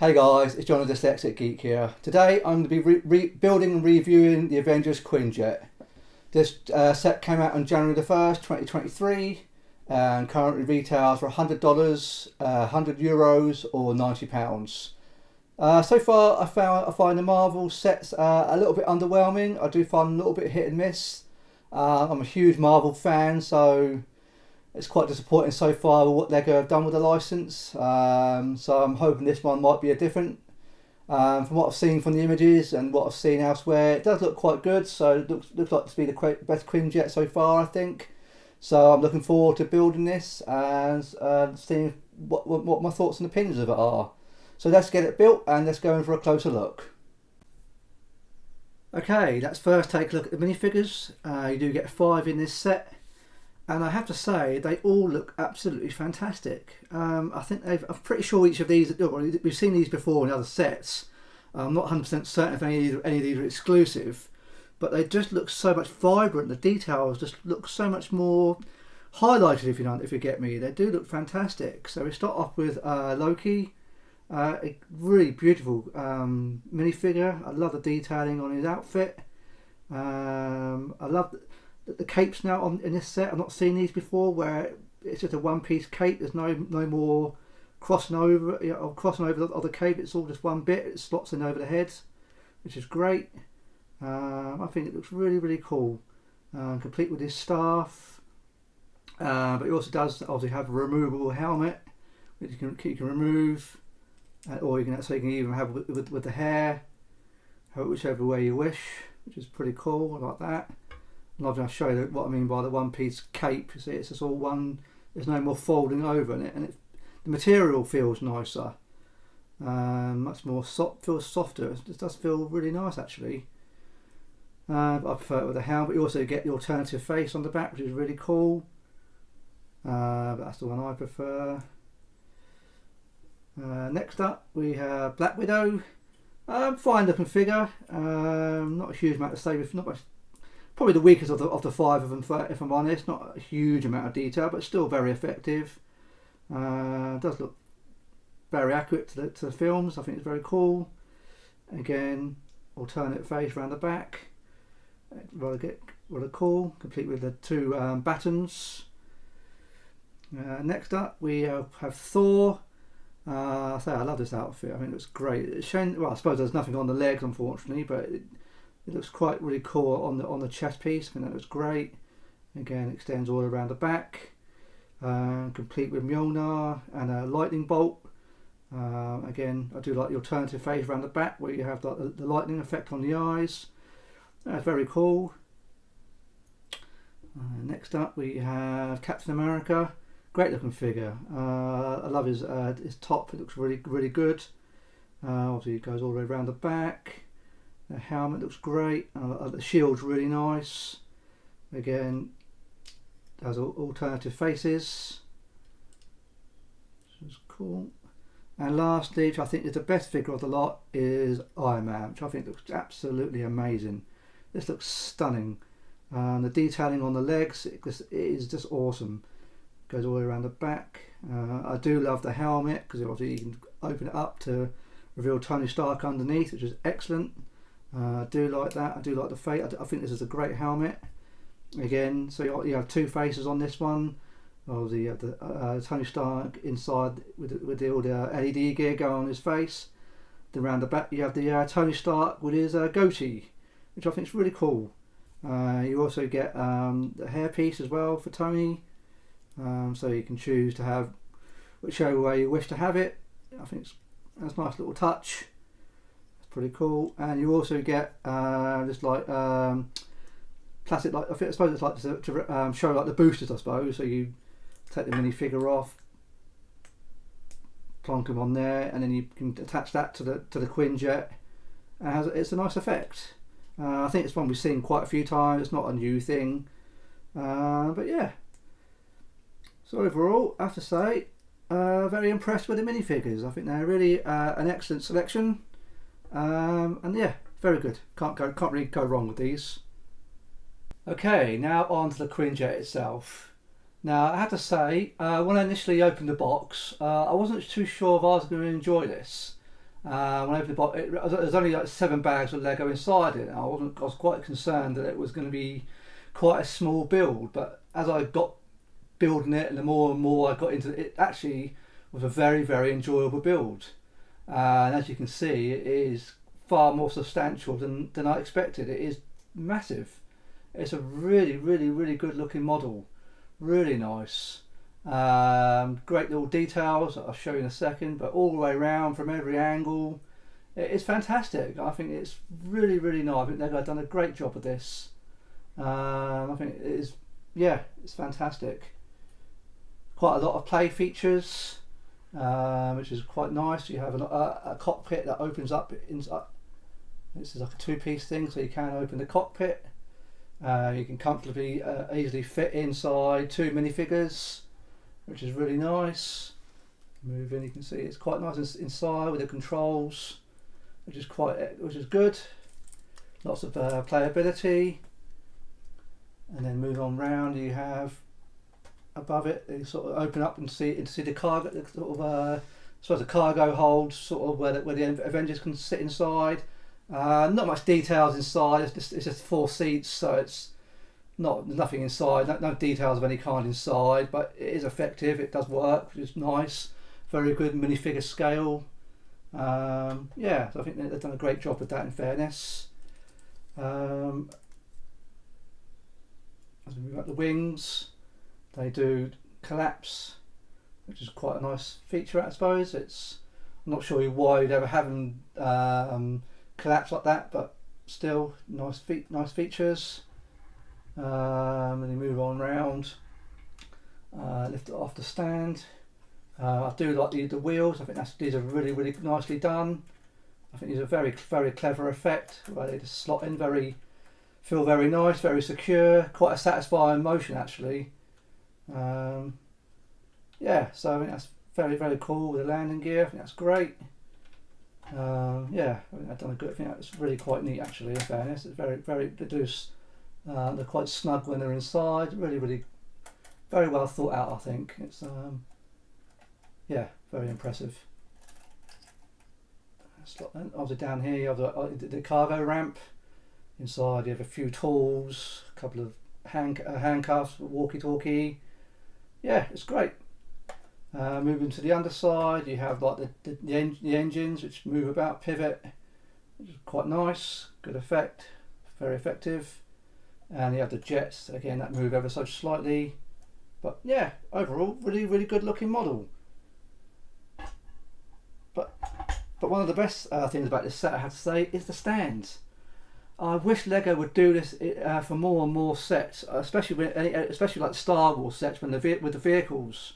Hey guys, it's John the Dyslexic Geek here. Today I'm going to be building and reviewing the Avengers Quinjet. This set came out on January the 1st, 2023 and currently retails for $100, €100 or £90. So far I find the Marvel sets a little bit underwhelming. I do find them a little bit hit and miss. I'm a huge Marvel fan, so it's quite disappointing so far with what Lego have done with the license. So I'm hoping this one might be a different. From what I've seen from the images and what I've seen elsewhere, it does look quite good. So it looks like to be the best Quinjet so far, I think. So I'm looking forward to building this and seeing what my thoughts and opinions of it are. So let's get it built and let's go in for a closer look. Okay, let's first take a look at the minifigures. You do get 5 in this set. And I have to say, they all look absolutely fantastic. I think I'm pretty sure each of these, we've seen these before in other sets. I'm not 100% certain if any of these are exclusive, but they just look so much vibrant. The details just look so much more highlighted, if you get me. They do look fantastic. So we start off with Loki, a really beautiful minifigure. I love the detailing on his outfit. I love the capes now in this set. I've not seen these before, where it's just a one-piece cape. There's no more crossing over, the cape. It's all just one bit. It slots in over the head, which is great. I think it looks really cool. Complete with his staff, but he also does obviously have a removable helmet, which you can remove, or you can even have with the hair, whichever way you wish, which is pretty cool. I like that. I'll show you what I mean by the one-piece cape. You see, it's just all one. There's no more folding over in it, and the material feels nicer, much more feels softer. It does feel really nice actually. I prefer it with a helmet. You also get the alternative face on the back, which is really cool. But that's the one I prefer. Next up, we have Black Widow. Fine looking figure. Not a huge amount to say. Not much. Probably the weakest of the 5 of them, if I'm honest. Not a huge amount of detail, but still very effective. Does look very accurate to the films. I think it's very cool. Again, alternate face around the back. Rather cool. Complete with the 2 battens. Next up, we have Thor. I love this outfit. I think it looks great. It's shown, well, I suppose there's nothing on the legs, unfortunately, but it looks quite really cool on the chest piece. I think that looks great. Again, extends all around the back. Complete with Mjolnir and a lightning bolt. Again, I do like the alternative face around the back where you have the lightning effect on the eyes. That's very cool. Next up, we have Captain America. Great looking figure. I love his top. It looks really good. Obviously, it goes all the way around the back. The helmet looks great. The shield's really nice. Again, has alternative faces, which is cool. And lastly, which I think is the best figure of the lot, is Iron Man, which I think looks absolutely amazing. This looks stunning. The detailing on the legs is just awesome. Goes all the way around the back. I do love the helmet because obviously you can open it up to reveal Tony Stark underneath, which is excellent. I do like that. I do like the face. I think this is a great helmet. Again, so you have 2 faces on this one. Obviously, you have the Tony Stark inside with all the LED gear going on his face. Then around the back, you have the Tony Stark with his goatee, which I think is really cool. You also get the hairpiece as well for Tony, so you can choose to have whichever way you wish to have it. I think that's a nice little touch. Pretty cool. And you also get this like plastic, like I suppose it's like to show like the boosters, I suppose. So you take the minifigure off, plonk them on there, and then you can attach that to the Quinjet. And it's a nice effect. I think it's one we've seen quite a few times. It's not a new thing, but yeah. So overall, I have to say, very impressed with the minifigures. I think they're really an excellent selection. And yeah, very good. Can't really go wrong with these. Okay, now on to the Quinjet itself. Now I have to say, when I initially opened the box, I wasn't too sure if I was going to enjoy this. When I opened the box, there's only like 7 bags of Lego inside it. I was quite concerned that it was going to be quite a small build, but as I got building it, and the more and more I got into it, it actually was a very, very enjoyable build. And as you can see, it is far more substantial than I expected. It is massive. It's a really, really, really good looking model. Really nice. Great little details that I'll show you in a second, but all the way around from every angle. It's fantastic. I think it's really, really nice. I think they've done a great job of this. I think it is, yeah, it's fantastic. Quite a lot of play features, which is quite nice. You have a cockpit that opens up inside. This is like a 2-piece thing, so you can open the cockpit. You can comfortably, easily fit inside 2 minifigures, which is really nice. Move in, you can see it's quite nice inside with the controls, which is good. Lots of playability. And then move on round. You have above it, you sort of open up and see the cargo, sort of the cargo hold, sort of where the Avengers can sit inside. Not much details inside. It's just 4 seats, so it's nothing inside. No details of any kind inside, but it is effective. It does work, which is nice. Very good minifigure scale. Yeah, so I think they've done a great job with that. In fairness. As we move up the wings, they do collapse, which is quite a nice feature, I suppose. I'm not sure why you'd ever have them collapse like that, but still nice features. And you move on round, lift it off the stand. I do like the wheels. I think these are really, really nicely done. I think these are very, very clever effect where they just slot in feel very nice, very secure, quite a satisfying motion actually. Yeah, so I think that's very, very cool with the landing gear. I think that's great. Yeah, I think I've done a good. I think that's really quite neat actually. In fairness, it's very, very. They're quite snug when they're inside. Really, really, very well thought out. I think it's yeah, very impressive. Obviously down here you have the cargo ramp. Inside you have a few tools, a couple of handcuffs, walkie-talkie. Yeah, it's great. Moving to the underside, you have like the engines which move about, pivot, which is quite nice, good effect, very effective. And you have the jets again that move ever so slightly. But yeah, overall, really, really good looking model. But one of the best things about this set, I have to say, is the stands. I wish Lego would do this for more and more sets, especially like Star Wars sets with the vehicles.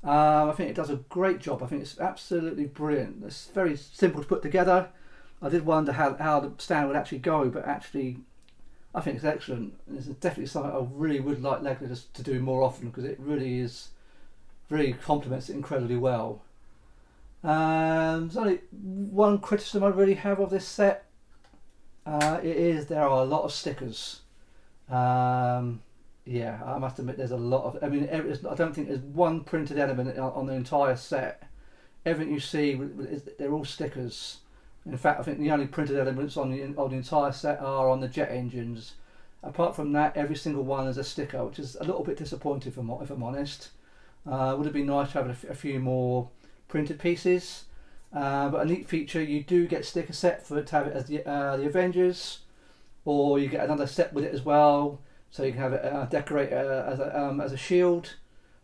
I think it does a great job. I think it's absolutely brilliant. It's very simple to put together. I did wonder how the stand would actually go, but actually I think it's excellent. It's definitely something I really would like Lego to do more often, because it really complements it incredibly well. There's only one criticism I really have of this set. There are a lot of stickers. Yeah, I must admit there's a lot of. I mean, I don't think there's one printed element on the entire set. Everything you see, they're all stickers. In fact, I think the only printed elements on the entire set are on the jet engines. Apart from that, every single one is a sticker, which is a little bit disappointing if I'm honest. Would have been nice to have a few more printed pieces. But a neat feature, you do get sticker set to have it as the Avengers, or you get another set with it as well, so you can have it decorate as a shield,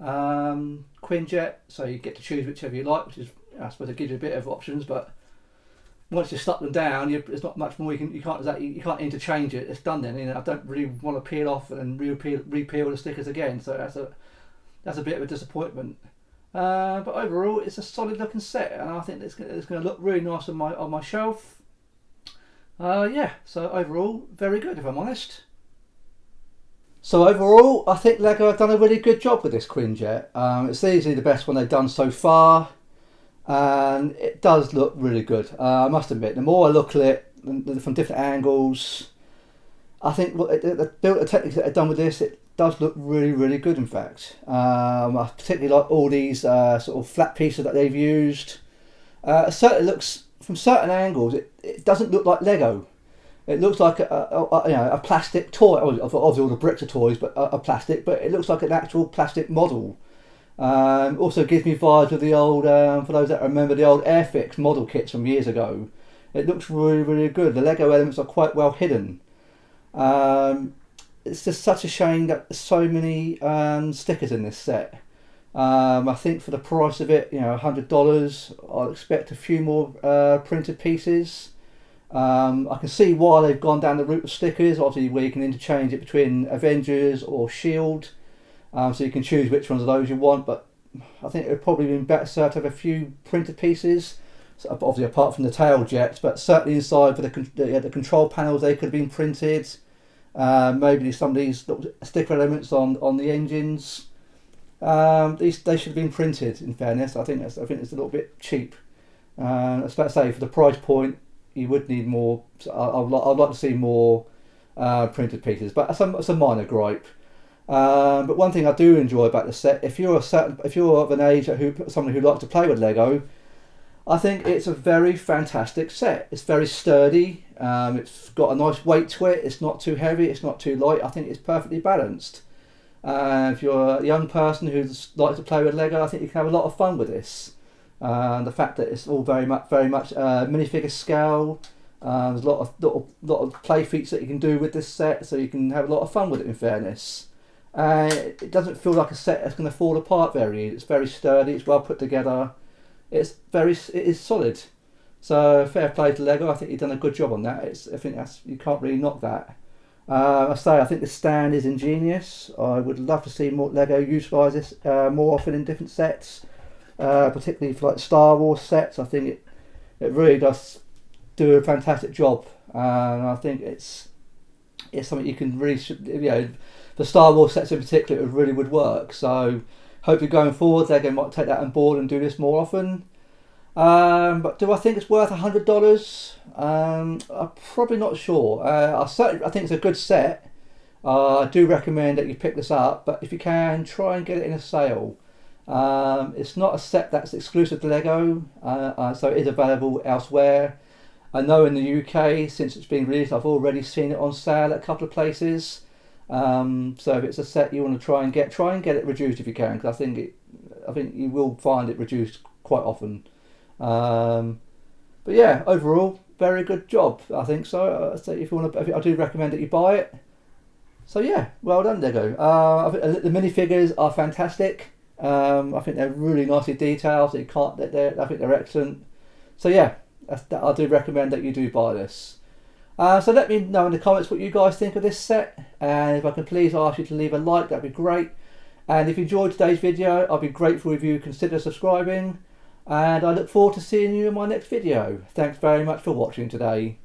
Quinjet. So you get to choose whichever you like, which is, I suppose, it gives you a bit of options. But once you stuck them down, there's not much more you can't interchange it. It's done then. I don't really want to peel off and repeel the stickers again. So that's a bit of a disappointment. But overall, it's a solid looking set, and I think it's going to look really nice on my shelf. Yeah, so overall, very good if I'm honest. So overall, I think Lego have done a really good job with this Quinjet. It's easily the best one they've done so far, and it does look really good. I must admit, the more I look at it from different angles, I think the techniques that they've done with this, it does look really, really good. In fact, I particularly like all these sort of flat pieces that they've used. It certainly looks from certain angles, it doesn't look like Lego. It looks like a plastic toy. Obviously, all the bricks are toys, but a plastic. But it looks like an actual plastic model. Also gives me vibes of the old, for those that remember, the old Airfix model kits from years ago. It looks really, really good. The Lego elements are quite well hidden. It's just such a shame that there's so many stickers in this set. I think for the price of it, $100, I'll expect a few more printed pieces. I can see why they've gone down the route of stickers, obviously where you can interchange it between Avengers or Shield, so you can choose which ones of those you want, but I think it would probably be better served to have a few printed pieces, so obviously apart from the tail jets, but certainly inside for the control panels they could have been printed, maybe some of these little sticker elements on the engines, they should have been printed, in fairness. I think it's a little bit cheap. I was about to say, for the price point, you would need more. I'd like to see more printed pieces, but it's a minor gripe. But one thing I do enjoy about the set, if you're of an age someone who likes to play with Lego, I think it's a very fantastic set. It's very sturdy. It's got a nice weight to it. It's not too heavy. It's not too light. I think it's perfectly balanced. If you're a young person who likes to play with Lego, I think you can have a lot of fun with this. The fact that it's all very much minifigure scale. There's a lot of play feats that you can do with this set, so you can have a lot of fun with it. In fairness, it doesn't feel like a set that's going to fall apart very easily. It's very sturdy. It's well put together. It is solid. So fair play to Lego. I think you've done a good job on that. I think you can't really knock that. I think the stand is ingenious. I would love to see more Lego utilise this more often in different sets. Particularly for like Star Wars sets. I think it really does do a fantastic job, and I think it's something you can really, the Star Wars sets in particular, it really would work. So hopefully going forward Lego might take that on board and do this more often. But do I think it's worth $100? I'm probably not sure. I think it's a good set. I do recommend that you pick this up, but if you can, try and get it in a sale. It's not a set that's exclusive to Lego, so it is available elsewhere. I know in the UK, since it's been released, I've already seen it on sale at a couple of places. So if it's a set you want to try and get it reduced if you can, because I think you will find it reduced quite often. But yeah, overall, very good job. I think so. So if you want to, I do recommend that you buy it. So yeah, well done, Lego. I think the minifigures are fantastic. I think they're really nicely detailed. I think they're excellent. So yeah, I do recommend that you do buy this. So let me know in the comments what you guys think of this set, and if I can please ask you to leave a like, that'd be great. And if you enjoyed today's video, I'd be grateful if you consider subscribing, and I look forward to seeing you in my next video. Thanks very much for watching today.